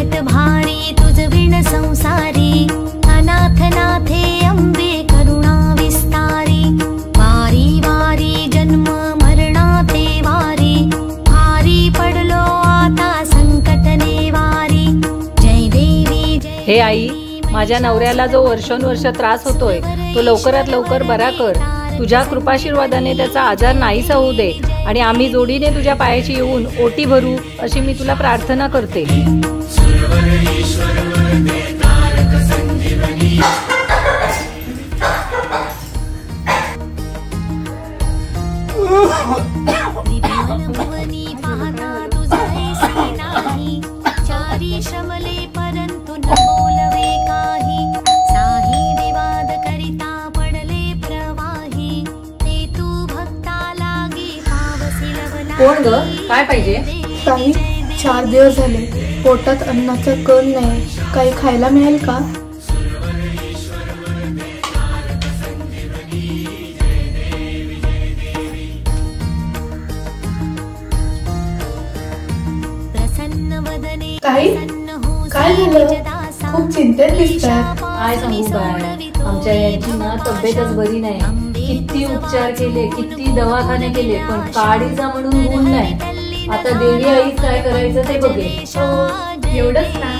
संकट भारी तुझ विण संसारी, अनाथ नाथे अंबे करुणा विस्तारी, वारी वारी जन्म मरणाते वारी, भारी पडलो आता संकट नेवारी, जय देवी जय। हे आई, माझ्या नवऱ्याला जो वर्षोनवर्ष त्रास होतोय तो लवकरात लवकर बरा कर। तुझ्या कृपाशीर्वादाने त्याचा आजार नाहीसा होऊ दे आणि आम्ही जोडीने तुझ्या पायाशी येऊन ओटी भरू अशी मी तुला प्रार्थना करते। परंतु न बोलवे काही, साही विवाद करिता पडले प्रवाही, ते तू भक्ता लागी पावसी लवला। कोण ग, काय पाहिजे? ताई, 4 दिवस झाले पोटात अन्नाचा कण नाही, काही खायला मिळेल का? ताई, काय झालं? खूप चिंतेत दिसतात। काय सांगू बाय, आमच्या यांची ना तब्येतच बरी नाही। किती उपचार केले, किती दवाखाने केले, पण काळीजा म्हणून गुण नाही। आता देवी आई काय करायचं ते बघे। एवढंच ना,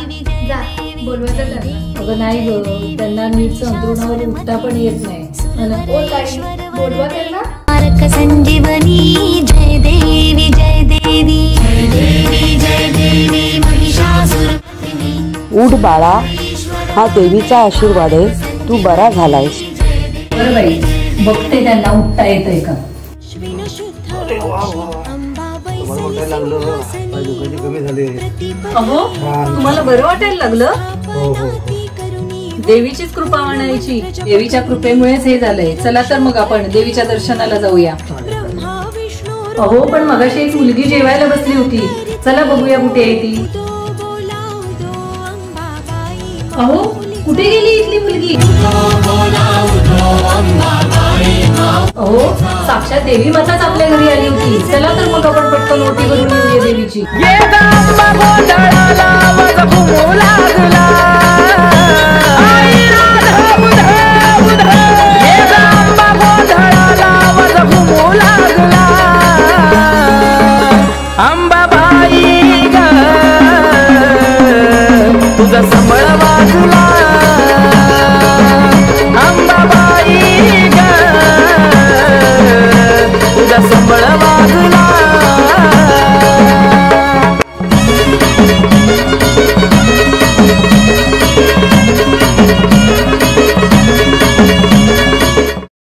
जा बोलवायचं त्यांना। अगं नाही ग, त्यांना नीट अंथरुणावर उठता पण येत नाही। ओ ताई, बोलवा त्यांना। तारक संजीवनी, जय देवी जय देवी, जय देवी जय देवी महिषासुरमर्दिनी। उठ बाळा, हा देवीचा आशीर्वाद आहे, तू बरा झालायस। बरं बाई, बघते त्यांना उठता येतंय का। अहो, तुम्हाला बरं वाटायला लागलं? देवीचीच कृपा म्हणायची, देवीच्या कृपेमुळेच हे झालंय। चला तर मग आपण देवीच्या दर्शनाला जाऊया। अहो, पण मगाशी एक मुलगी जेवायला बसली होती, चला बघूया कुठे आहे ती। अहो, कुठे गेली इथली मुलगी? अहो, साक्षात देवी माताच आपल्या घरी आली होती। चला तर मग आपण पटकन ओटी भरून येऊया देवीची।